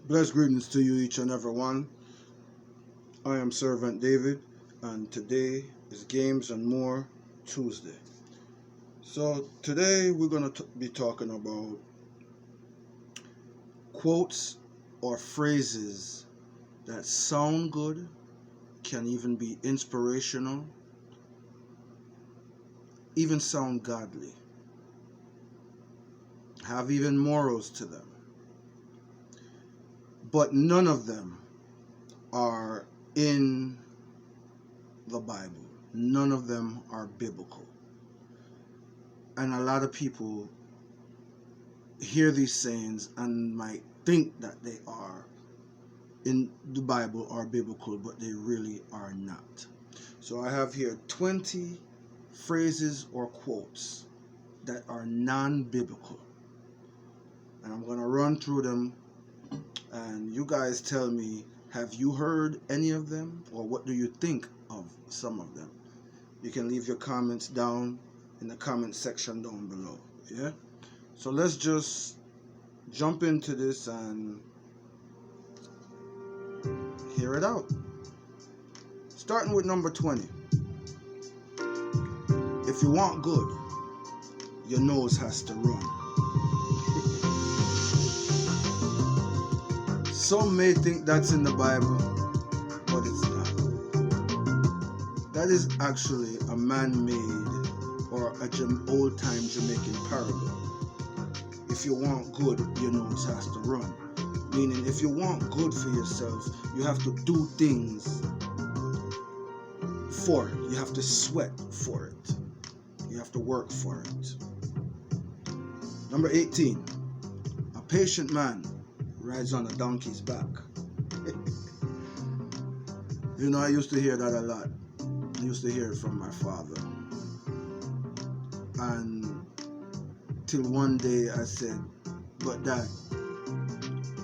Blessed greetings to you, each and every one. I am Servant David, and today is Games and More Tuesday. So, today we're going to be talking about quotes or phrases that sound good, can even be inspirational, even sound godly, have even morals to them. But none of them are in the Bible. None of them are biblical. And a lot of people hear these sayings and might think that they are in the Bible or biblical, but they really are not. So I have here 20 phrases or quotes that are non-biblical. And I'm going to run through them, and you guys tell me, have you heard any of them, or what do you think of some of them? You can leave your comments down in the comment section down below. Yeah? So let's just jump into this and hear it out. Starting with number 20. If you want good, your nose has to run. Some may think that's in the Bible, but it's not. That is actually a man-made or a old-time Jamaican parable. If you want good, your nose has to run. Meaning, if you want good for yourself, you have to do things for it. You have to sweat for it. You have to work for it. Number 18. A patient man rides on a donkey's back. You know, I used to hear that a lot. I used to hear it from my father. And till one day I said, but Dad,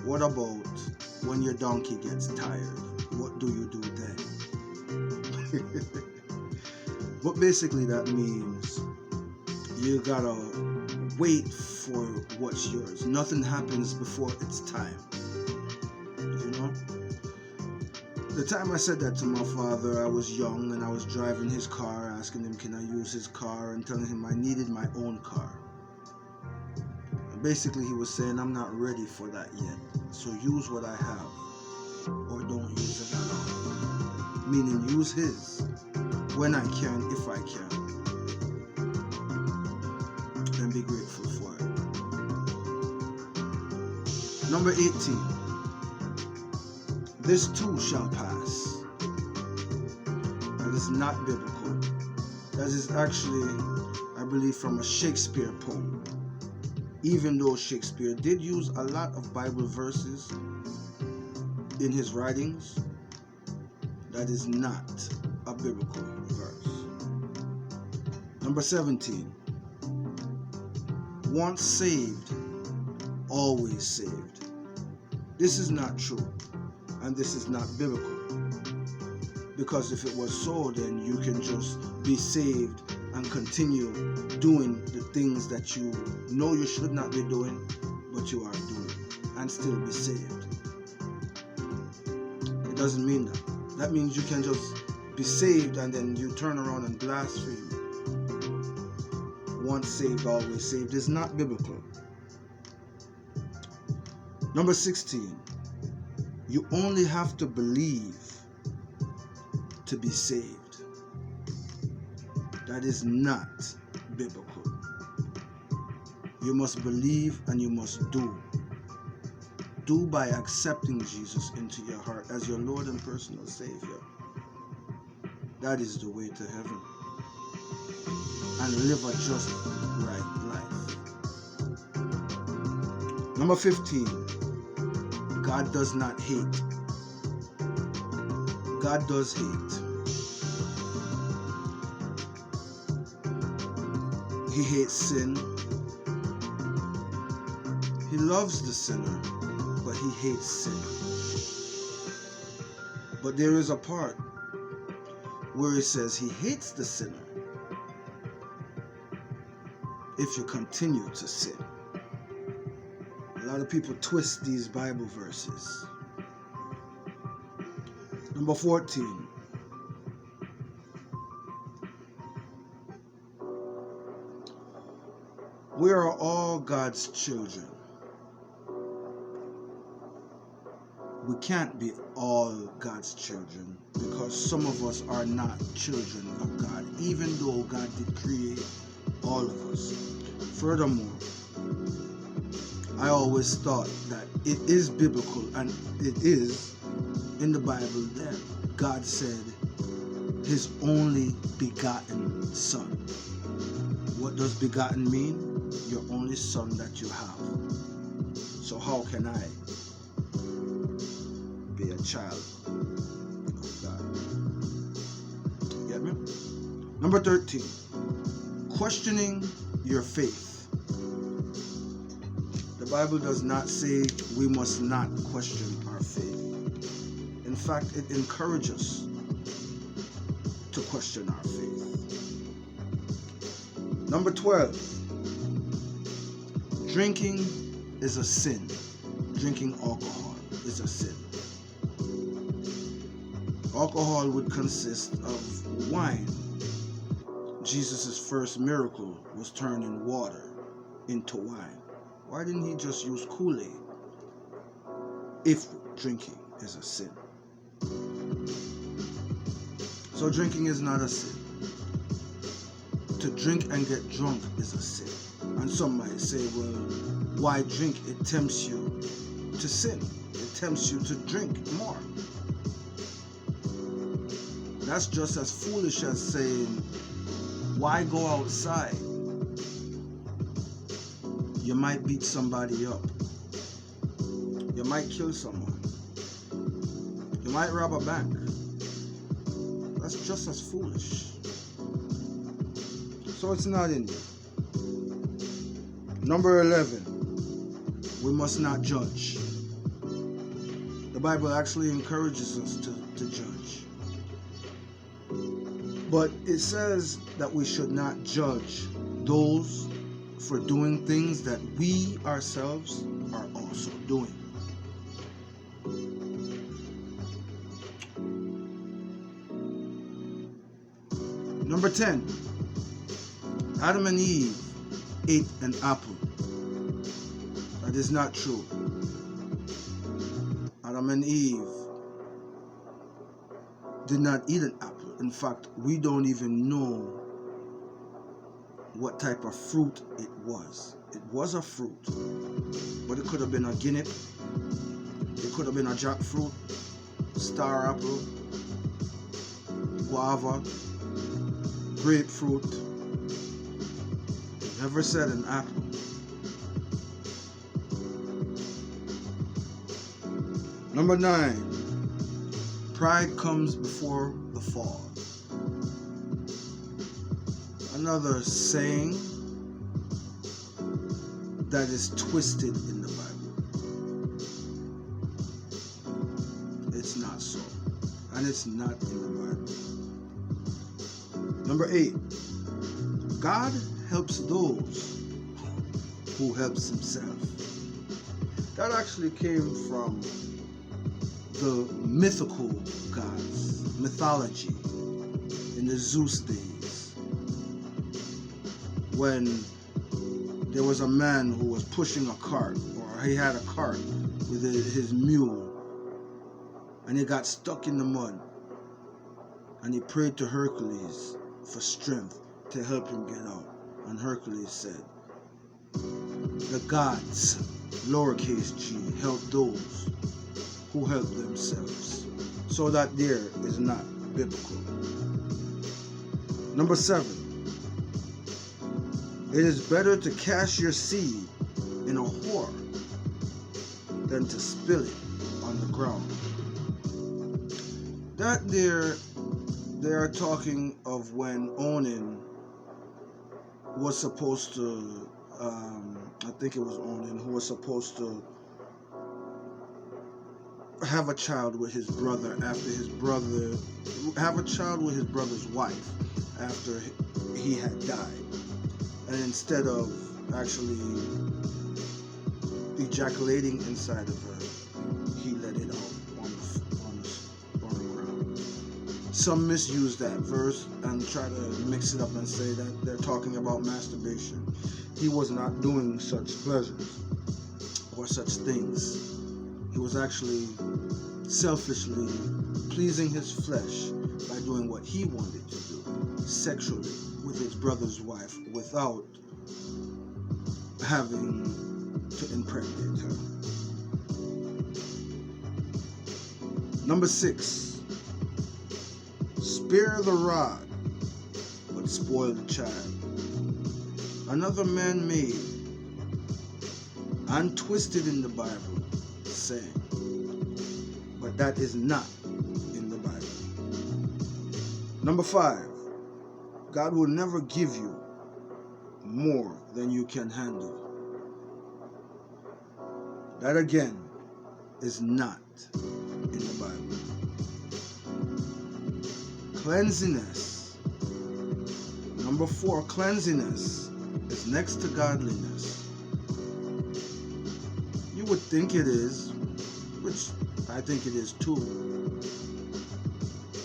what about when your donkey gets tired? What do you do then? But basically that means you gotta wait for what's yours. Nothing happens before it's time. You know? The time I said that to my father, I was young and I was driving his car, asking him can I use his car and telling him I needed my own car. And basically he was saying I'm not ready for that yet. So use what I have or don't use it at all. Meaning use his when I can, if I can. And be grateful for it. Number 18. This too shall pass. That is not biblical. That is actually, I believe, from a Shakespeare poem. Even though Shakespeare did use a lot of Bible verses in his writings, that is not a biblical verse. Number 17. Once saved, always saved. This is not true. And this is not biblical. Because if it was so, then you can just be saved and continue doing the things that you know you should not be doing, but you are doing, and still be saved. It doesn't mean that. That means you can just be saved and then you turn around and blaspheme. Once saved, always saved is not biblical. Number 16. You only have to believe to be saved. That is not biblical. You must believe and you must do. Do by accepting Jesus into your heart as your Lord and personal Savior. That is the way to heaven. And live a just, right life. Number 15. God does not hate. God does hate. He hates sin. He loves the sinner, but he hates sin. But there is a part where it says he hates the sinner if you continue to sin. A lot of people twist these Bible verses. Number 14. We are all God's children. We can't be all God's children because some of us are not children of God, even though God did create all of us. Furthermore, I always thought that it is biblical and it is in the Bible that God said his only begotten son. What does begotten mean? Your only son that you have. So how can I be a child of God? Get me? Number 13. Questioning your faith. The Bible does not say we must not question our faith. In fact, it encourages us to question our faith. Number 12. Drinking is a sin. Drinking alcohol is a sin. Alcohol would consist of wine. Jesus' first miracle was turning water into wine. Why didn't he just use Kool-Aid if drinking is a sin? So drinking is not a sin. To drink and get drunk is a sin. And some might say, well, why drink? It tempts you to sin. It tempts you to drink more. That's just as foolish as saying, why go outside? You might beat somebody up. You might kill someone. You might rob a bank. That's just as foolish. So it's not in there. Number 11, we must not judge. The Bible actually encourages us to judge. But it says that we should not judge those for doing things that we ourselves are also doing. Number 10, Adam and Eve ate an apple. That is not true. Adam and Eve did not eat an apple. In fact, we don't even know what type of fruit it was. It was a fruit, but it could have been a guinea. It could have been a jackfruit, star apple, guava, grapefruit. It never said an apple. Number 9, pride comes before the fall. Another saying that is twisted in the Bible. It's not so, and it's not in the Bible. Number 8, God helps those who helps himself. That actually came from the mythical gods, mythology in the Zeus days, when there was a man who was pushing a cart, or he had a cart with his mule, and he got stuck in the mud, and he prayed to Hercules for strength to help him get out. And Hercules said, the gods, lowercase g, help those who help themselves. So that there is not biblical. Number 7, it is better to cast your seed in a whore than to spill it on the ground. That there, they are talking of when Onan was supposed to, I think it was Onan who was supposed to have a child with his brother after his brother, have a child with his brother's wife after he had died. And instead of actually ejaculating inside of her, he let it out on the ground. Some misuse that verse and try to mix it up and say that they're talking about masturbation. He was not doing such pleasures or such things. He was actually selfishly pleasing his flesh by doing what he wanted to do sexually with his brother's wife without having to impregnate her. Number 6, spare the rod, but spoil the child. Another man-made and twisted in the Bible saying, but that is not in the Bible. Number 5, God will never give you more than you can handle. That again is not in the Bible. Cleanliness. Number 4, cleanliness is next to godliness. You would think it is, which I think it is too,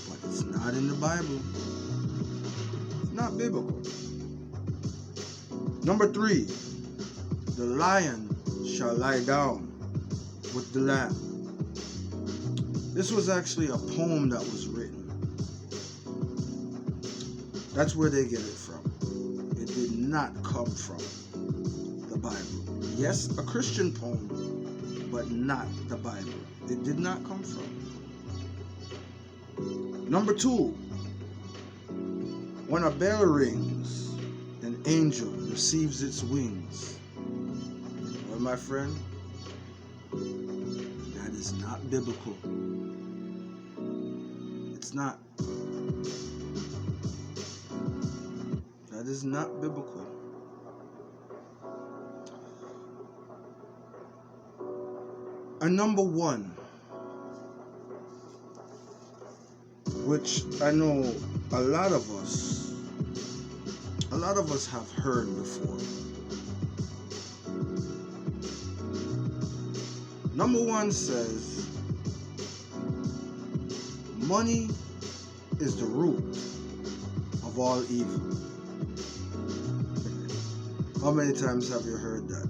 but it's not in the Bible. It's not biblical. Number 3, the lion shall lie down with the lamb. This was actually a poem that was written. That's where they get it from. It did not come from the Bible. Yes, a Christian poem, but not the Bible. It did not come from. Number 2, when a bell rings, an angel receives its wings. Well, my friend, that is not biblical. It's not. That is not biblical. And number 1, which I know a lot of us have heard before. Number 1 says, money is the root of all evil. How many times have you heard that?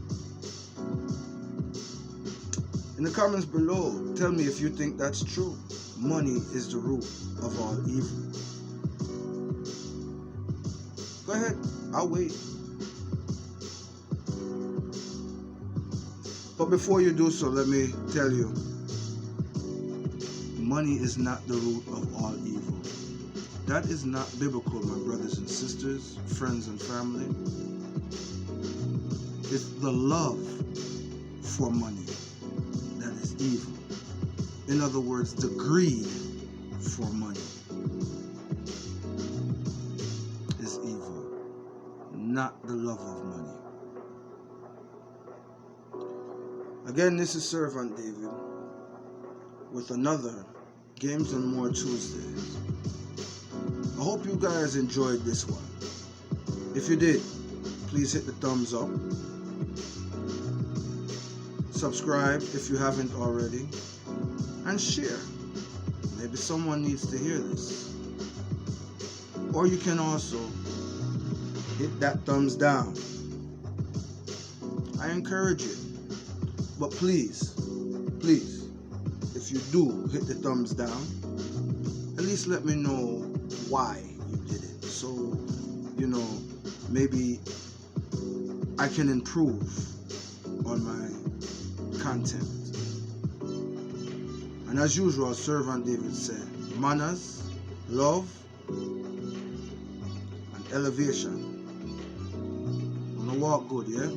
In the comments below, tell me if you think that's true. Money is the root of all evil. Go ahead, I'll wait. But before you do so, let me tell you, money is not the root of all evil. That is not biblical, my brothers and sisters, friends and family. It's the love for money that is evil. In other words, the greed for money is evil, not the love of money. Again, this is Servant David with another Games and More Tuesdays. I hope you guys enjoyed this one. If you did, please hit the thumbs up. Subscribe if you haven't already. And share. Maybe someone needs to hear this. Or you can also hit that thumbs down. I encourage it. But please, if you do hit the thumbs down, at least let me know why you did it. So, maybe I can improve on my content. And as usual, Servant David said, manners, love, and elevation. Wanna walk good, yeah?